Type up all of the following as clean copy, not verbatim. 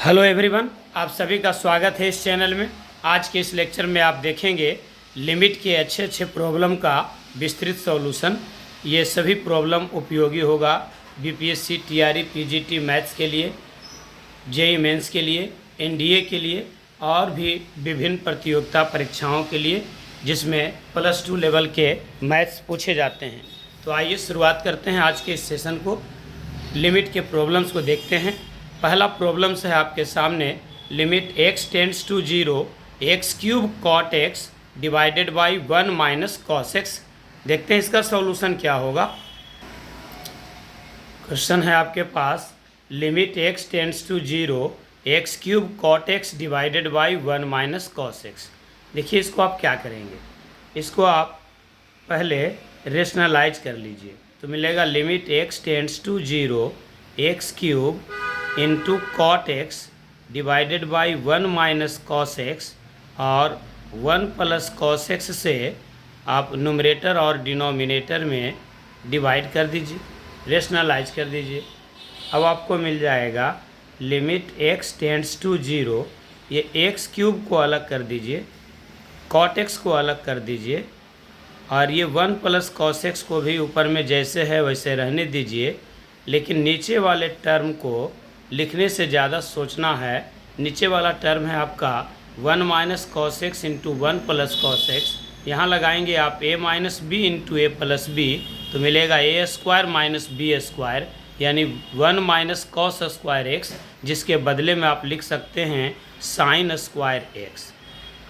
Hello everyone, आप सभी का स्वागत है इस चैनल में। आज के इस लेक्चर में आप देखेंगे लिमिट के अच्छे अच्छे प्रॉब्लम का विस्तृत सॉल्यूशन। ये सभी प्रॉब्लम उपयोगी होगा बीपीएससी, टीआरई, पीजीटी मैथ्स के लिए, जेईई मेंस के लिए, एनडीए के लिए और भी विभिन्न प्रतियोगिता परीक्षाओं के लिए जिसमें +2 लेवल के मैथ्स पूछे जाते हैं। तो आइए शुरुआत करते हैं आज के इस सेशन को। लिमिट के प्रॉब्लम्स को देखते हैं। पहला प्रॉब्लम्स है आपके सामने, limit x tends to 0 x³ cot x divided by 1 minus cos x। देखते हैं इसका सॉल्यूशन क्या होगा। क्वेश्चन है आपके पास, limit x tends to 0 x³ cot x divided by 1 minus cos x। देखिए इसको आप क्या करेंगे, इसको आप पहले रेशनलाइज कर लीजिए तो मिलेगा limit x tends to 0 x³ into cot x divided by 1 minus cos x और 1 प्लस कॉस एक्स से आप न्यूमरेटर और डिनोमिनेटर में डिवाइड कर दीजिए, रेशनलाइज कर दीजिए। अब आपको मिल जाएगा लिमिट x टेंड्स टू 0, ये x³ को अलग कर दीजिए, कॉट एक्स को अलग कर दीजिए और ये 1 प्लस कॉस एक्स को भी ऊपर में जैसे है वैसे रहने दीजिए। लेकिन नीचे वाले टर्म को लिखने से ज़्यादा सोचना है। नीचे वाला टर्म है आपका 1 minus cos x into 1 plus cos x. यहाँ लगाएंगे आप a minus b into a plus b तो मिलेगा a square minus b square, यानी 1 माइनस कॉस स्क्वायर एक्स, जिसके बदले में आप लिख सकते हैं साइन स्क्वायर एक्स।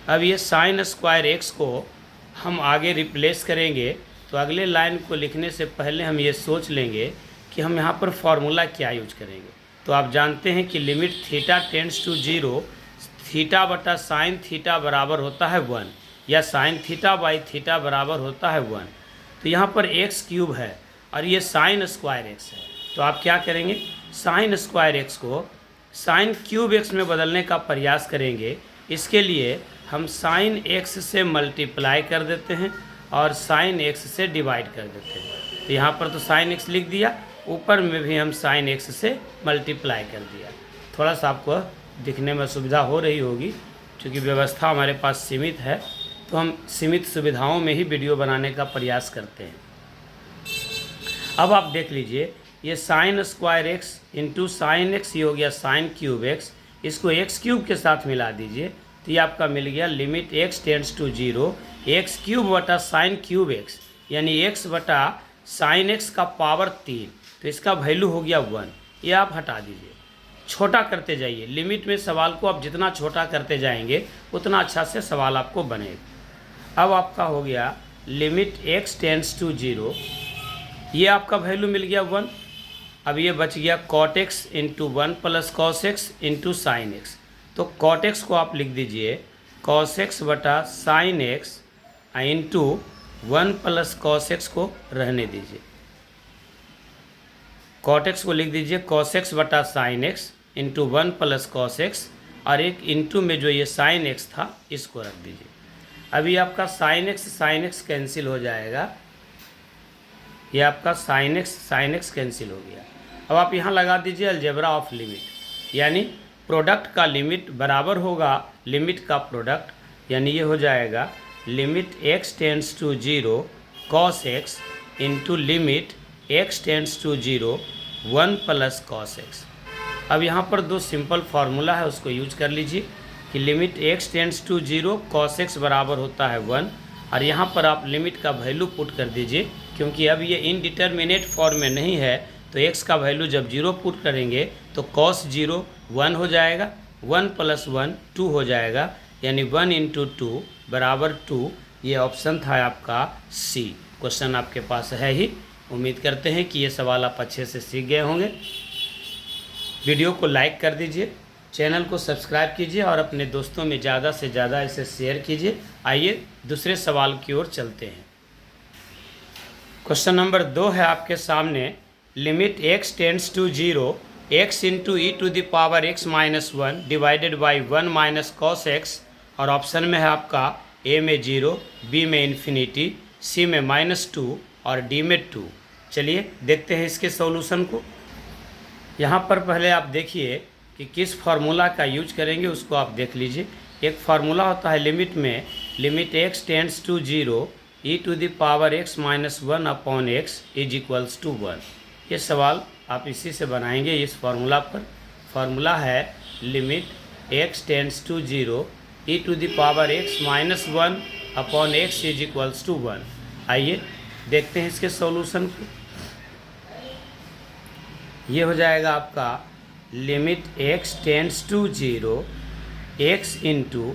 अब ये साइन स्क्वायर एक्स को हम आगे रिप्लेस करेंगे तो अगले लाइन को लिखने से पहले हम ये सोच लेंगे कि हम यहाँ पर फॉर्मूला क्या यूज करेंगे। तो आप जानते हैं कि limit theta tends to 0 theta बटा साइन थीटा बराबर होता है 1 या साइन थीटा बाई थीटा बराबर होता है 1। तो यहाँ पर x³ है और ये साइन स्क्वायर एक्स है, तो आप क्या करेंगे, साइन स्क्वायर एक्स को साइन क्यूब एक्स में बदलने का प्रयास करेंगे। इसके लिए हम साइन एक्स से मल्टीप्लाई कर देते हैं और साइन एक्स से डिवाइड कर देते हैं। तो यहाँ पर तो साइन एक्स लिख दिया, ऊपर में भी हम साइन एक्स से मल्टीप्लाई कर दिया। थोड़ा सा आपको दिखने में सुविधा हो रही होगी, क्योंकि व्यवस्था हमारे पास सीमित है तो हम सीमित सुविधाओं में ही वीडियो बनाने का प्रयास करते हैं। अब आप देख लीजिए, ये sine square x into sine x, ये हो गया साइन क्यूब एक्स, इसको x³ के साथ मिला दीजिए तो ये आपका मिल गया limit x tends to 0 x³ बटा साइन क्यूब एक्स, यानी x बटा साइन एक्स का पावर 3। तो इसका वैल्यू हो गया 1। ये आप हटा दीजिए, छोटा करते जाइए। लिमिट में सवाल को आप जितना छोटा करते जाएंगे उतना अच्छा से सवाल आपको बनेगा। अब आपका हो गया लिमिट x टेंड्स टू 0, ये आपका वैल्यू मिल गया 1। अब ये बच गया cot x into 1 plus cos x into sine x. तो कॉट एक्स को आप लिख दीजिए कॉस एक्स बटा sine x into 1 plus cos x को रहने दीजिए। कॉट एक्स को लिख दीजिए कॉस एक्स बटा sine x into 1 plus cos x और एक इंटू में जो ये साइन एक्स था इसको रख दीजिए। अभी आपका साइन एक्स कैंसिल हो जाएगा, ये आपका साइन एक्स कैंसिल हो गया। अब आप यहाँ लगा दीजिए अलजेब्रा ऑफ लिमिट, यानी प्रोडक्ट का लिमिट बराबर होगा लिमिट का प्रोडक्ट, यानी ये हो जाएगा limit x tends to 0 cos x into limit x tends to 0 1 plus cos x। अब यहाँ पर दो सिंपल फार्मूला है, उसको यूज कर लीजिए कि limit x tends to 0 cos x बराबर होता है 1 और यहाँ पर आप लिमिट का वैल्यू पुट कर दीजिए। क्योंकि अब ये इनडिटर्मिनेट फॉर्म में नहीं है तो x का वैल्यू जब 0 पुट करेंगे तो cos 0 1 हो जाएगा, 1 प्लस 1 2 हो जाएगा, यानी 1 इंटू 2 बराबर 2। ये ऑप्शन था आपका सी। क्वेश्चन आपके पास है ही। उम्मीद करते हैं कि ये सवाल आप अच्छे से सीख गए होंगे। वीडियो को लाइक कर दीजिए, चैनल को सब्सक्राइब कीजिए और अपने दोस्तों में ज़्यादा से ज़्यादा इसे शेयर कीजिए। आइए दूसरे सवाल की ओर चलते हैं। क्वेश्चन नंबर 2 है आपके सामने, limit x tends to 0 x into e to the power x minus 1 divided by 1 minus cos x और ऑप्शन में है आपका ए में 0, बी में इन्फिनिटी, सी में -2 और डी में 2। चलिए देखते हैं इसके सॉल्यूशन को। यहाँ पर पहले आप देखिए कि कि किस फार्मूला का यूज करेंगे उसको आप देख लीजिए। एक फार्मूला होता है लिमिट में, limit x tends to 0 e to the power x minus 1 upon x is equals to 1। ये सवाल आप इसी से बनाएंगे इस फार्मूला पर। फार्मूला है limit x tends to 0 e to the power x minus 1 upon x is equals to 1। आइए देखते हैं इसके सॉल्यूशन को। ये हो जाएगा आपका limit x tends to 0 x into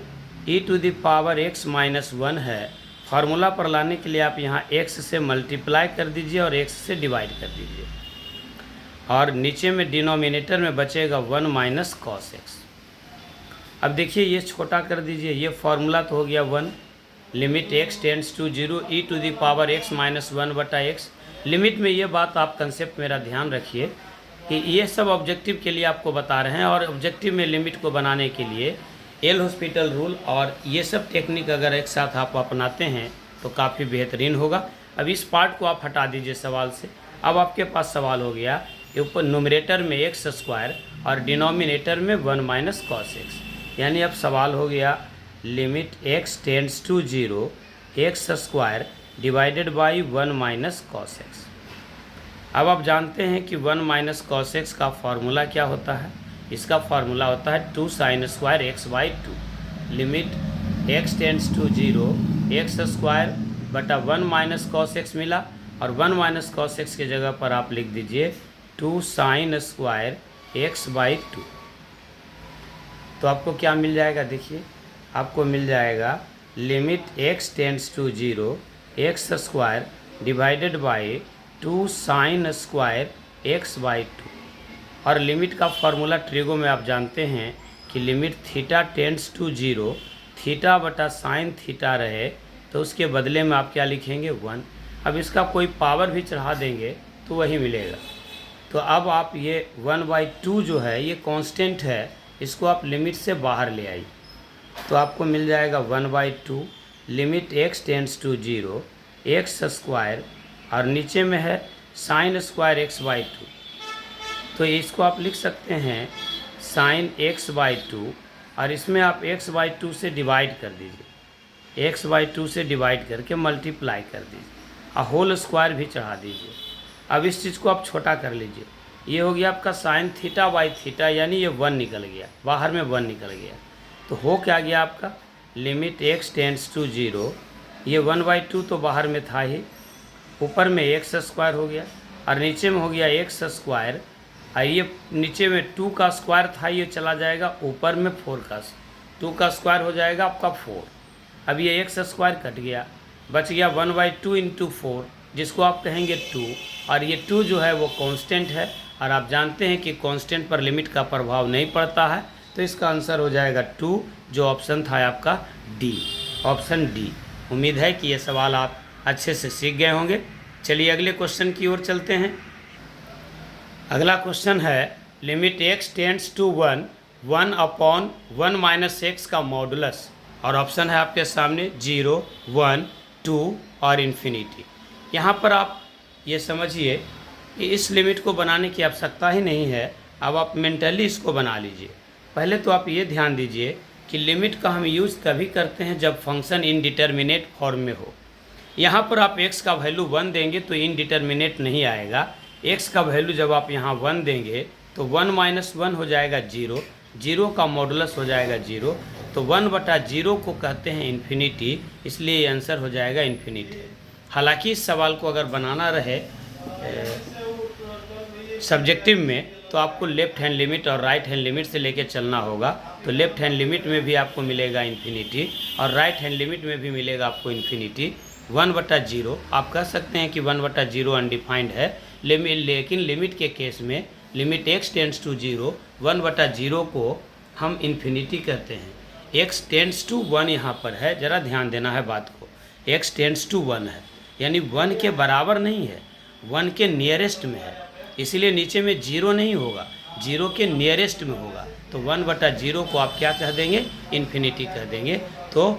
e to the power x minus 1 है। फार्मूला पर लाने के लिए आप यहाँ x से मल्टीप्लाई कर दीजिए और x से डिवाइड कर दीजिए, और नीचे में डिनोमिनेटर में बचेगा 1 माइनस कॉस x। अब देखिए ये छोटा कर दीजिए, ये फार्मूला तो हो गया 1, limit x tends to 0 e to the power x minus 1 बटा x। लिमिट में ये बात आप कंसेप्ट मेरा ध्यान रखिए कि ये सब ऑब्जेक्टिव के लिए आपको बता रहे हैं, और ऑब्जेक्टिव में लिमिट को बनाने के लिए एल हॉस्पिटल रूल और ये सब टेक्निक अगर एक साथ आप अपनाते हैं तो काफ़ी बेहतरीन होगा। अब इस पार्ट को आप हटा दीजिए सवाल से। अब आपके पास सवाल हो गया ऊपर न्यूमरेटर में x स्क्वायर और डिनोमिनेटर में 1 माइनस कॉस x, यानी अब सवाल हो गया limit x tends to 0 x square divided by 1 minus cos x। अब आप जानते हैं कि 1 माइनस कॉस x का फार्मूला क्या होता है। इसका फार्मूला होता है 2 sine square x by 2। Limit x tends to 0 x square बटा 1 माइनस कॉस x मिला, और 1 माइनस कॉस x की जगह पर आप लिख दीजिए 2 साइन स्क्वायर x बाई 2। तो आपको क्या मिल जाएगा, देखिए आपको मिल जाएगा limit x tends to 0 x square divided by 2 sine square x by 2। और लिमिट का फार्मूला ट्रिगो में आप जानते हैं कि limit theta tends to 0 theta बटा साइन थीटा रहे तो उसके बदले में आप क्या लिखेंगे 1। अब इसका कोई पावर भी चढ़ा देंगे तो वही मिलेगा। तो अब आप ये 1/2 जो है ये कांस्टेंट है, इसको आप लिमिट से बाहर ले आइए तो आपको मिल जाएगा 1/2 limit x tends to 0 x square, और नीचे में है साइन स्क्वायर x बाई 2। तो इसको आप लिख सकते हैं साइन x बाई 2, और इसमें आप x बाई 2 से डिवाइड कर दीजिए, x बाई 2 से डिवाइड करके मल्टीप्लाई कर दीजिए और होल स्क्वायर भी चढ़ा दीजिए। अब इस चीज़ को आप छोटा कर लीजिए, ये हो गया आपका साइन थीटा बाई थीटा, यानी ये 1 निकल गया, बाहर में 1 निकल गया। तो हो क्या गया आपका लिमिट x टेंड्स टू 0, ये 1/2 तो बाहर में था ही, ऊपर में x स्क्वायर हो गया और नीचे में हो गया x स्क्वायर, और ये नीचे में 2 का स्क्वायर था, ये चला जाएगा ऊपर में 4 का, 2 का स्क्वायर हो जाएगा आपका 4। अब ये x स्क्वायर कट गया, बच गया 1/2 इंटू 4 जिसको आप कहेंगे 2, और ये 2 जो है वो कांस्टेंट है, और आप जानते हैं कि कांस्टेंट पर लिमिट का प्रभाव नहीं पड़ता है, तो इसका आंसर हो जाएगा 2, जो ऑप्शन था आपका डी, ऑप्शन डी। उम्मीद है कि ये सवाल आप अच्छे से सीख गए होंगे। चलिए अगले क्वेश्चन की ओर चलते हैं। अगला क्वेश्चन है limit x tends to 1 upon 1 minus x का मॉडुलस, और ऑप्शन है आपके सामने 0, 1, 2 और इन्फिनिटी। यहाँ पर आप ये समझिए कि इस लिमिट को बनाने की आवश्यकता ही नहीं है, अब आप मेंटली इसको बना लीजिए। पहले तो आप ये ध्यान दीजिए कि लिमिट का हम यूज़ तभी करते हैं जब फंक्शन इनडिटर्मिनेट फॉर्म में हो। यहाँ पर आप x का वैल्यू 1 देंगे तो इनडिटर्मिनेट नहीं आएगा। x का वैल्यू जब आप यहाँ 1 देंगे तो 1 माइनस 1 हो जाएगा 0, 0 का मॉडुलस हो जाएगा 0, तो 1/0 को कहते हैं इन्फिनिटी, इसलिए ये आंसर हो जाएगा इन्फिनिटी। हालांकि इस सवाल को अगर बनाना रहे सब्जेक्टिव में तो आपको लेफ्ट हैंड लिमिट और राइट हैंड लिमिट से लेके चलना होगा। तो लेफ्ट हैंड लिमिट में भी आपको मिलेगा इन्फिनिटी और राइट हैंड लिमिट में भी मिलेगा आपको इन्फिनिटी। 1/0 आप कह सकते हैं कि 1/0 अनडिफाइंड है, लेकिन लिमिट के केस में लिमिट x टेंड्स टू 0 1/0 को हम इन्फिनिटी कहते हैं। x टेंड्स टू 1 यहाँ पर है, ज़रा ध्यान देना है बात को। x टेंड्स टू 1 है, यानी 1 के बराबर नहीं है, 1 के नियरेस्ट में है, इसीलिए नीचे में 0 नहीं होगा, 0 के नियरेस्ट में होगा। तो 1/0 को आप क्या कह देंगे, इन्फिनिटी कह देंगे। तो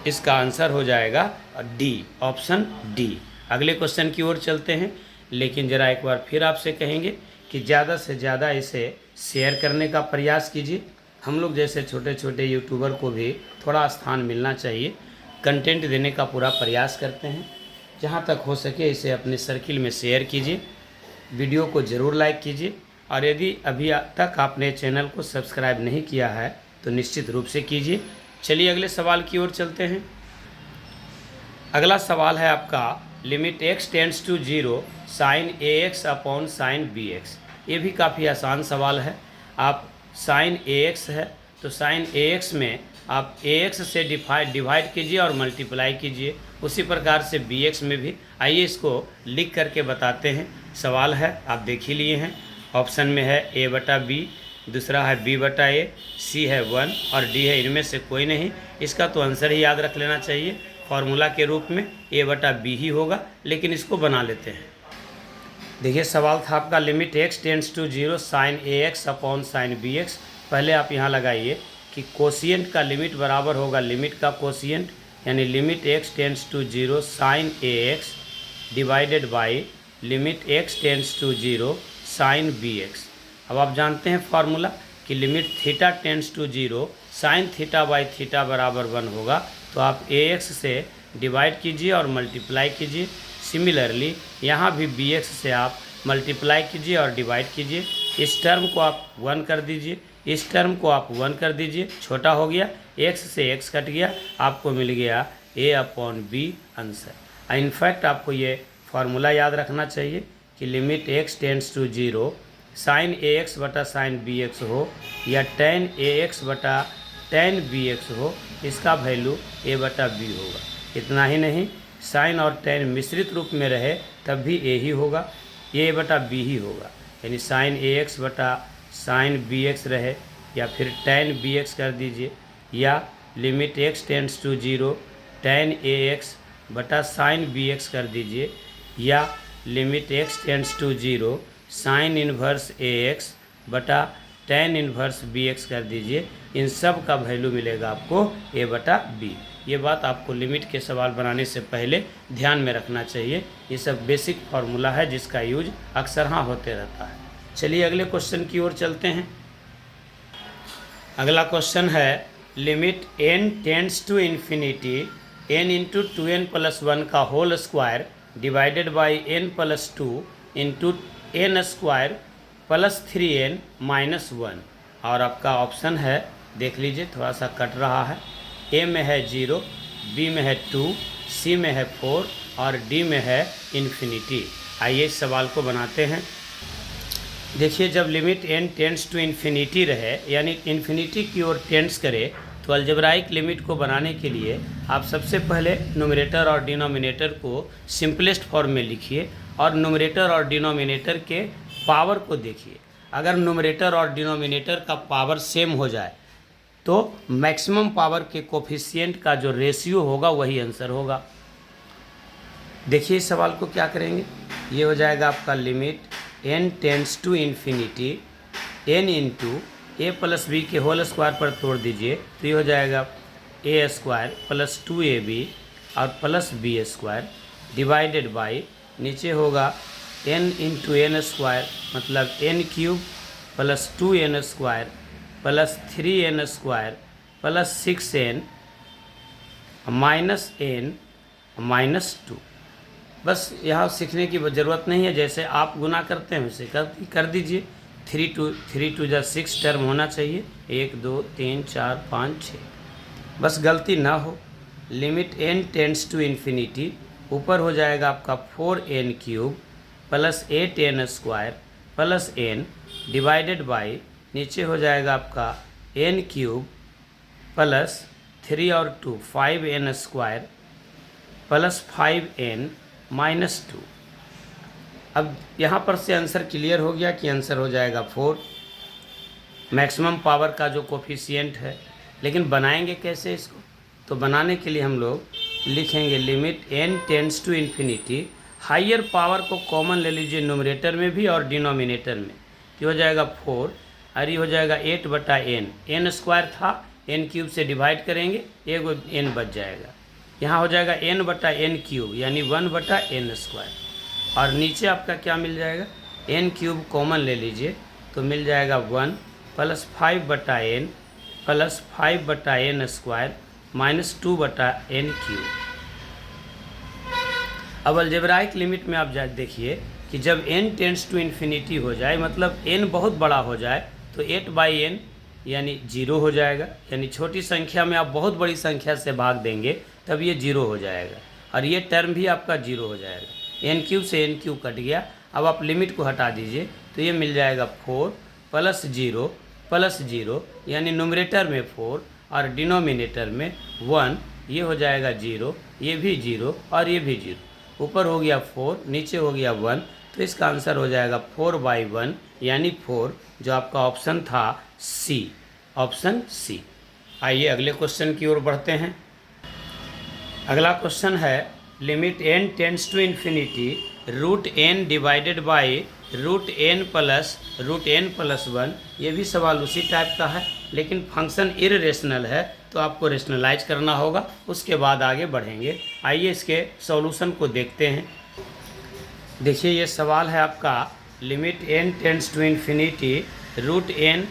इसका आंसर हो जाएगा डी, ऑप्शन डी। अगले क्वेश्चन की ओर चलते हैं, लेकिन ज़रा एक बार फिर आपसे कहेंगे कि ज़्यादा से ज़्यादा इसे शेयर करने का प्रयास कीजिए। हम लोग जैसे छोटे छोटे यूट्यूबर को भी थोड़ा स्थान मिलना चाहिए, कंटेंट देने का पूरा प्रयास करते हैं। जहाँ तक हो सके इसे अपने सर्किल में शेयर कीजिए, वीडियो को ज़रूर लाइक कीजिए, और यदि अभी तक आपने चैनल को सब्सक्राइब नहीं किया है तो निश्चित रूप से कीजिए। चलिए अगले सवाल की ओर चलते हैं। अगला सवाल है आपका limit x tends to 0 sine ax upon sine bx। ये भी काफ़ी आसान सवाल है। आप साइन ax है तो साइन ax में आप ax से डिवाइड कीजिए और मल्टीप्लाई कीजिए। उसी प्रकार से bx में भी, आइए इसको लिख करके बताते हैं। सवाल है आप देख ही लिए हैं, ऑप्शन में है a/b, दूसरा है b/a, c है 1 और d है इनमें से कोई नहीं। इसका तो आंसर ही याद रख लेना चाहिए, फॉर्मूला के रूप में a/b ही होगा, लेकिन इसको बना लेते हैं। देखिए सवाल था आपका limit x tends to 0 sine ax upon sine bx। पहले आप यहाँ लगाइए कि कोशिएंट का लिमिट बराबर होगा लिमिट का कोशिएंट, यानी limit x tends to 0 sine ax divided by limit x tends to 0 sine bx। अब आप जानते हैं फार्मूला कि limit theta tends to 0 sine theta by theta बराबर 1 होगा, तो आप ax से डिवाइड कीजिए और मल्टीप्लाई कीजिए। सिमिलरली यहाँ भी bx से आप मल्टीप्लाई कीजिए और डिवाइड कीजिए। इस टर्म को आप 1 कर दीजिए, इस टर्म को आप 1 कर दीजिए, छोटा हो गया, x से x कट गया, आपको मिल गया a/b आंसर। इनफैक्ट आपको ये फार्मूला याद रखना चाहिए कि limit x tends to 0 sine ax बटा साइन bx हो या tan ax बटा tan bx हो, इसका वैल्यू a/b होगा। इतना ही नहीं, साइन और tan मिश्रित रूप में रहे तब भी a ही होगा, a/b ही होगा। यानी साइन ax बटा साइन bx रहे या फिर tan bx कर दीजिए, या limit x tends to 0 tan ax बटा साइन bx कर दीजिए, या limit x tends to 0 sine inverse ax बटा tan इन्वर्स bx कर दीजिए। इन सब का वैल्यू मिलेगा आपको a/b। ये बात आपको लिमिट के सवाल बनाने से पहले ध्यान में रखना चाहिए। ये सब बेसिक फार्मूला है जिसका यूज अक्सर हाँ होते रहता है। चलिए अगले क्वेश्चन की ओर चलते हैं। अगला क्वेश्चन है limit n tends to infinity n into 2n plus 1 का whole square divided by n plus 2 into n square plus 3n minus 1। और आपका ऑप्शन है, देख लीजिए थोड़ा सा कट रहा है, a में है 0, b में है 2, c में है 4 और d में है इन्फिनिटी। आइए इस सवाल को बनाते हैं। देखिए जब limit n tends to infinity रहे, यानी इन्फिनिटी की ओर टेंड्स करे, तो अलजेब्राइक लिमिट को बनाने के लिए आप सबसे पहले न्यूमरेटर और डिनोमिनेटर को सिंपलेस्ट फॉर्म में लिखिए और न्यूमरेटर और डिनोमिनेटर के पावर को देखिए। अगर न्यूमरेटर और डिनोमिनेटर का पावर सेम हो जाए तो मैक्सिमम पावर के कोफिशिएंट का जो रेशियो होगा वही आंसर होगा। देखिए इस सवाल को क्या करेंगे, ये हो जाएगा आपका limit n tends to infinity n into a plus b के होल स्क्वायर पर तोड़ दीजिए, तो ये हो जाएगा a स्क्वायर प्लस 2ab और plus b square divided by, नीचे होगा n इंटू n स्क्वायर मतलब n cube plus 2n square plus 3n square plus 6n minus n minus 2। बस यहाँ सीखने की ज़रूरत नहीं है, जैसे आप गुना करते हैं वैसे कर दीजिए। 3 टू जा 6 टर्म होना चाहिए, 1 2 3 4 5 6, बस गलती ना हो। Limit n tends to infinity, ऊपर हो जाएगा आपका 4n cube plus 8n square plus n divided by, नीचे हो जाएगा आपका n क्यूब प्लस 3 और 2 5n square plus 5n minus 2। अब यहाँ पर से आंसर क्लियर हो गया कि आंसर हो जाएगा 4, मैक्सिमम पावर का जो कोफिशिएंट है। लेकिन बनाएंगे कैसे इसको, तो बनाने के लिए हम लोग लिखेंगे limit n tends to infinity, higher power को कॉमन ले लीजिए न्यूमरेटर में भी और डिनोमिनेटर में, कि हो जाएगा 4 और ये हो जाएगा 8/n, n स्क्वायर था n क्यूब से डिवाइड करेंगे, एगो n बच जाएगा, यहाँ हो जाएगा n/n क्यूब यानी 1/n स्क्वायर। और नीचे आपका क्या मिल जाएगा, n क्यूब कॉमन ले लीजिए, तो मिल जाएगा 1 plus 5/n plus 5/n square minus 2/n cube. अब अलजेब्राइक लिमिट में आप देखिए कि जब n टेंड्स टू इन्फिनिटी हो जाए, मतलब n बहुत बड़ा हो जाए, तो 8/n यानी 0 हो जाएगा। यानी छोटी संख्या में आप बहुत बड़ी संख्या से भाग देंगे तब ये 0 हो जाएगा, और ये टर्म भी आपका 0 हो जाएगा। n³ से n³ कट गया। अब आप लिमिट को हटा दीजिए तो ये मिल जाएगा 4 प्लस 0 यानी न्यूमरेटर में 4 और डिनोमिनेटर में 1, ये हो जाएगा 0, ये भी 0 और ये भी 0। ऊपर हो गया 4, नीचे हो गया 1, तो इसका आंसर हो जाएगा 4/1 यानी 4, जो आपका ऑप्शन था सी, ऑप्शन सी। आइए अगले क्वेश्चन की ओर बढ़ते हैं। अगला क्वेश्चन है limit n tends to infinity √n divided by √n plus 1। ये भी सवाल उसी टाइप का है, लेकिन फंक्शन इररेशनल है तो आपको रेशनलाइज करना होगा, उसके बाद आगे बढ़ेंगे। आइए इसके सॉल्यूशन को देखते हैं। देखिए ये सवाल है आपका limit n tends to infinity √n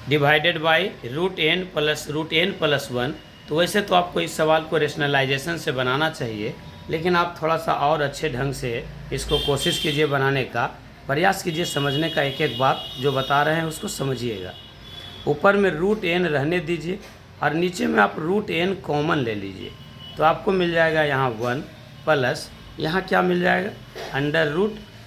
divided by √n plus 1। तो वैसे तो आपको इस सवाल को रेशनलाइजेशन से बनाना चाहिए, लेकिन आप थोड़ा सा और अच्छे ढंग से इसको कोशिश कीजिए बनाने का, प्रयास कीजिए समझने का। एक एक बात जो बता रहे हैं उसको समझिएगा। ऊपर में √n रहने दीजिए और नीचे में आप √n कॉमन ले लीजिए, तो आपको मिल जाएगा यहाँ 1 प्लस, यहाँ क्या मिल जाएगा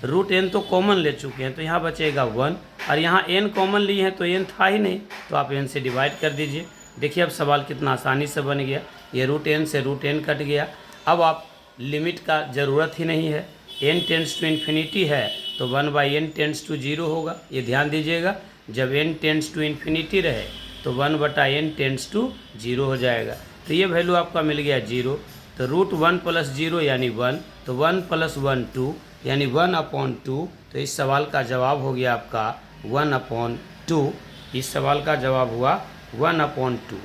√n तो कॉमन ले चुके हैं तो यहाँ बचेगा 1, और यहाँ n कॉमन लिए हैं तो n था ही नहीं, तो आप n से डिवाइड कर दीजिए। देखिए अब सवाल कितना आसानी से बन गया। ये √n से √n कट गया। अब आप लिमिट का ज़रूरत ही नहीं है, n टेंड्स टू इन्फिनिटी है तो 1/n टेंड्स टू 0 होगा। ये ध्यान दीजिएगा, जब n टेंड्स टू इन्फिनिटी रहे तो 1/n टेंड्स टू 0 हो जाएगा। तो ये वैल्यू आपका मिल गया 0। तो √1 प्लस 0 यानी 1, तो 1 प्लस 1 2 यानी 1/2। तो इस सवाल का जवाब हो गया आपका 1/2। इस सवाल का जवाब हुआ 1/2।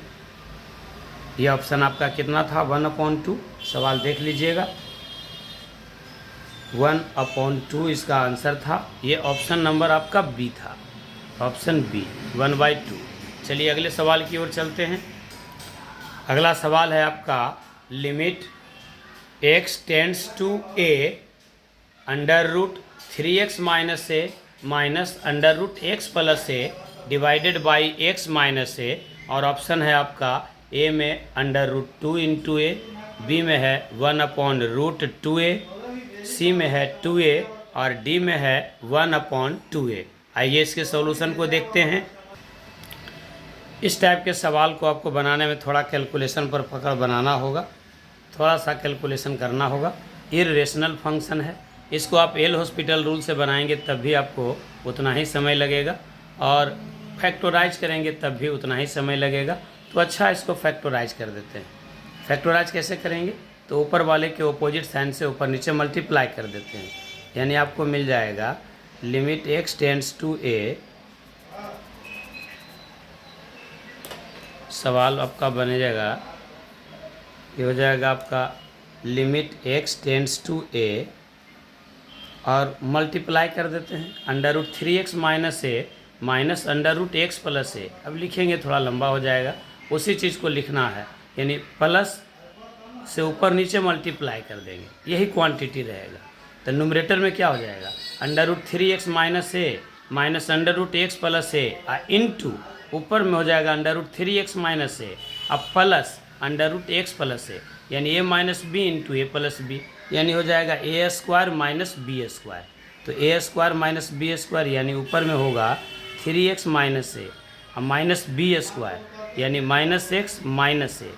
ये ऑप्शन आपका कितना था 1/2। सवाल देख लीजिएगा 1/2 इसका आंसर था। ये ऑप्शन नंबर आपका बी था, ऑप्शन बी 1/2। चलिए अगले सवाल की ओर चलते हैं। अगला सवाल है आपका limit x tends to a √3x minus a minus √x plus a divided by x minus a, और ऑप्शन है आपका a में √2 इंटू a, b में है 1/√2a, c में है 2a और d में है 1/2a। आइए इसके सॉल्यूशन को देखते हैं। इस टाइप के सवाल को आपको बनाने में थोड़ा कैलकुलेशन पर पकड़ बनाना होगा, थोड़ा सा कैलकुलेशन करना होगा। इररेशनल फंक्शन है, इसको आप एल हॉस्पिटल रूल से बनाएंगे तब भी आपको उतना ही समय लगेगा, और फैक्टराइज करेंगे तब भी उतना ही समय लगेगा। तो अच्छा इसको फैक्टराइज कर देते हैं। फैक्टराइज कैसे करेंगे, तो ऊपर वाले के ऑपोजिट साइन से ऊपर नीचे मल्टीप्लाई कर देते हैं, यानी आपको मिल जाएगा limit x tends to a। सवाल आपका बन जाएगा, ये हो जाएगा आपका limit x tends to a और मल्टीप्लाई कर देते हैं √3x minus a minus √x plus a। अब लिखेंगे थोड़ा लंबा हो जाएगा, उसी चीज़ को लिखना है, यानी प्लस से ऊपर नीचे मल्टीप्लाई कर देंगे, यही क्वांटिटी रहेगा। तो न्यूमरेटर में क्या हो जाएगा √3x minus a minus √x plus a into ऊपर में हो जाएगा √3x माइनस a अब प्लस √x प्लस a, यानी a minus b into a plus b, यानी हो जाएगा a² माइनस b²। तो a² माइनस b² यानी ऊपर में होगा 3x माइनस a और माइनस b² यानी -x माइनस a,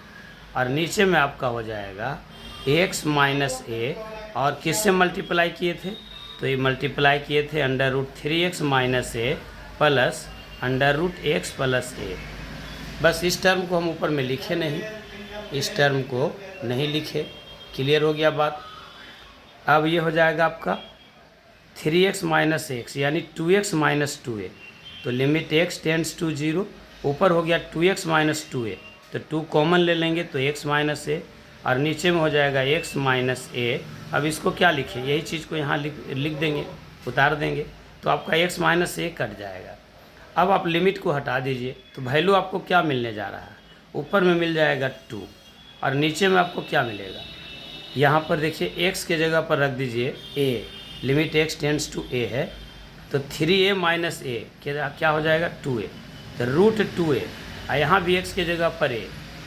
और नीचे में आपका हो जाएगा x माइनस a, और किससे मल्टीप्लाई किए थे, तो ये मल्टीप्लाई किए थे √3x minus a plus √x plus a। बस इस टर्म को हम ऊपर में लिखे नहीं, इस टर्म को नहीं लिखे। क्लियर हो गया बात। अब ये हो जाएगा आपका 3x माइनस x यानी 2x माइनस 2a। तो लिमिट x टेंड्स टू 0, ऊपर हो गया 2x माइनस 2a, तो 2 कॉमन ले लेंगे तो x माइनस a, और नीचे में हो जाएगा x माइनस a। अब इसको क्या लिखें, यही चीज़ को यहाँ लिख देंगे, उतार देंगे। तो आपका x माइनस ए कट जाएगा। अब आप लिमिट को हटा दीजिए तो वैल्यू आपको क्या मिलने जा रहा है, ऊपर में मिल जाएगा 2 और नीचे में आपको क्या मिलेगा, यहाँ पर देखिए x के जगह पर रख दीजिए a, limit x tends to a है तो 3a माइनस ए क्या हो जाएगा 2a, तो रूट 2a, और यहाँ भी x के जगह पर a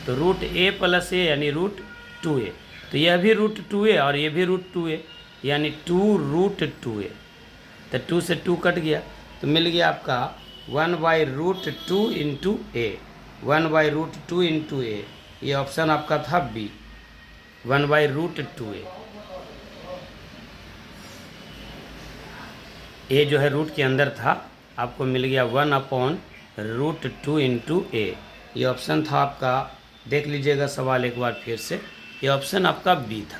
तो रूट a प्लस ए यानी रूट 2a, तो यह भी रूट 2a और ये भी रूट 2a यानी 2 रूट 2a, तो 2 से 2 कट गया तो मिल गया आपका 1/√2 इंटू ए, 1/√2 इंटू ए, ये ऑप्शन आपका था बी, 1/√2a। ए जो है रूट के अंदर था, आपको मिल गया 1/√2 इंटू ए, ये ऑप्शन था आपका। देख लीजिएगा सवाल एक बार फिर से, ये ऑप्शन आपका बी था।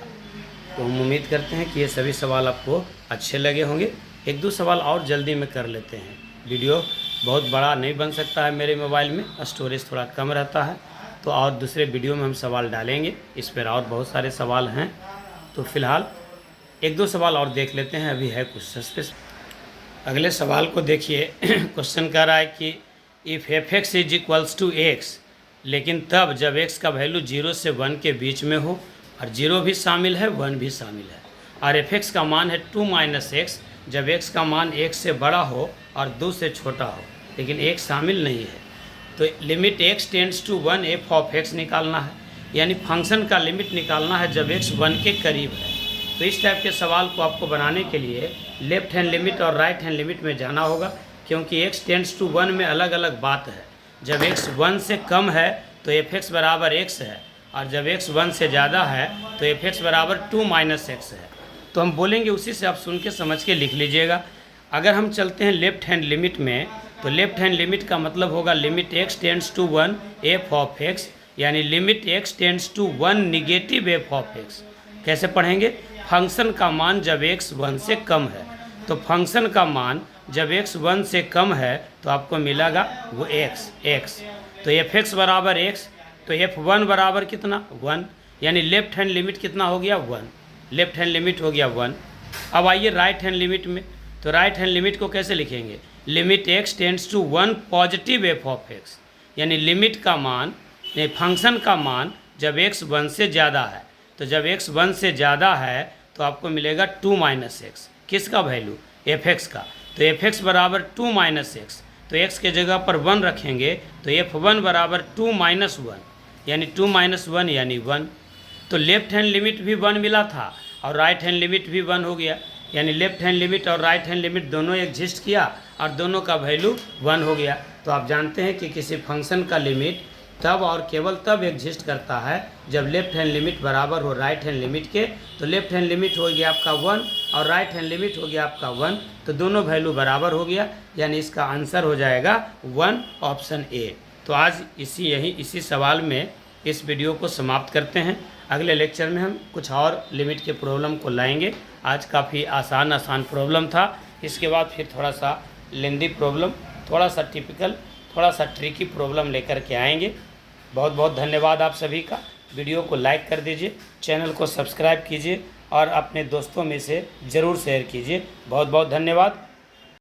तो हम उम्मीद करते हैं कि ये सभी सवाल आपको अच्छे लगे होंगे। एक दो सवाल और जल्दी में कर लेते हैं, वीडियो बहुत बड़ा नहीं बन सकता है मेरे मोबाइल में, स्टोरेज थोड़ा कम रहता है, तो और दूसरे वीडियो में हम सवाल डालेंगे, इस पर और बहुत सारे सवाल हैं। तो फिलहाल एक दो सवाल और देख लेते हैं, अभी है कुछ सस्पेंस। अगले सवाल को देखिए, क्वेश्चन कह रहा है कि if fx is equals to x, लेकिन तब जब x का वैल्यू 0 से 1 के बीच में हो और 0 भी शामिल है 1 भी शामिल है, और fx का मान है 2 माइनस एक्स, जब x का मान 1 से बड़ा हो और 2 से छोटा हो लेकिन 1 शामिल नहीं है, तो limit x tends to 1 f of x निकालना है, यानी फंक्शन का लिमिट निकालना है जब x 1 के करीब है। तो इस टाइप के सवाल को आपको बनाने के लिए लेफ्ट हैंड लिमिट और राइट हैंड लिमिट में जाना होगा, क्योंकि x टेंड्स टू 1 में अलग अलग बात है। जब x 1 से कम है तो fx बराबर x है, और जब x 1 से ज़्यादा है तो fx बराबर 2 माइनस एक्स है। तो हम बोलेंगे, उसी से आप सुन के समझ के लिख लीजिएगा। अगर हम चलते हैं लेफ्ट हैंड लिमिट में, तो लेफ्ट हैंड लिमिट का मतलब होगा limit x tends to 1 f of x, यानी limit x tends to 1 negative f of x। कैसे पढ़ेंगे, फंक्शन का मान जब x 1 से कम है, तो फंक्शन का मान जब x 1 से कम है तो आपको मिलेगा वो x, तो fx बराबर x, तो f1 बराबर कितना 1, यानी लेफ्ट हैंड लिमिट कितना हो गया 1, लेफ्ट हैंड लिमिट हो गया 1। अब आइए राइट हैंड लिमिट में, तो राइट हैंड लिमिट को कैसे लिखेंगे, limit x tends to 1 positive f of x, यानी लिमिट का मान फंक्शन का मान जब x 1 से ज़्यादा है, तो जब x 1 से ज़्यादा है तो आपको मिलेगा 2 माइनस एक्स, किसका वैल्यू fx का, तो fx बराबर 2 माइनस एक्स, तो x के जगह पर 1 रखेंगे तो f1 बराबर 2 माइनस 1, यानी 2 माइनस 1 यानी 1। तो लेफ्ट हैंड लिमिट भी 1 मिला था और राइट हैंड लिमिट भी 1 हो गया, यानी लेफ्ट हैंड लिमिट और राइट हैंड लिमिट दोनों एग्जिस्ट किया और दोनों का वैल्यू 1 हो गया। तो आप जानते हैं कि किसी फंक्शन का लिमिट तब और केवल तब एग्जिस्ट करता है जब लेफ्ट हैंड लिमिट बराबर हो राइट हैंड लिमिट के। तो लेफ्ट हैंड लिमिट हो गया आपका 1 और राइट हैंड लिमिट हो गया आपका 1, तो दोनों वैल्यू बराबर हो गया, यानी इसका आंसर हो जाएगा 1 ऑप्शन ए। तो आज इसी सवाल में इस वीडियो को समाप्त करते हैं। अगले लेक्चर में हम कुछ और लिमिट के प्रॉब्लम को लाएंगे। आज काफ़ी आसान प्रॉब्लम था, इसके बाद फिर थोड़ा सा लेंदी प्रॉब्लम, थोड़ा सा टिपिकल, थोड़ा सा ट्रिकी प्रॉब्लम लेकर के आएंगे। बहुत बहुत धन्यवाद आप सभी का। वीडियो को लाइक कर दीजिए, चैनल को सब्सक्राइब कीजिए और अपने दोस्तों में से ज़रूर शेयर कीजिए। बहुत बहुत धन्यवाद।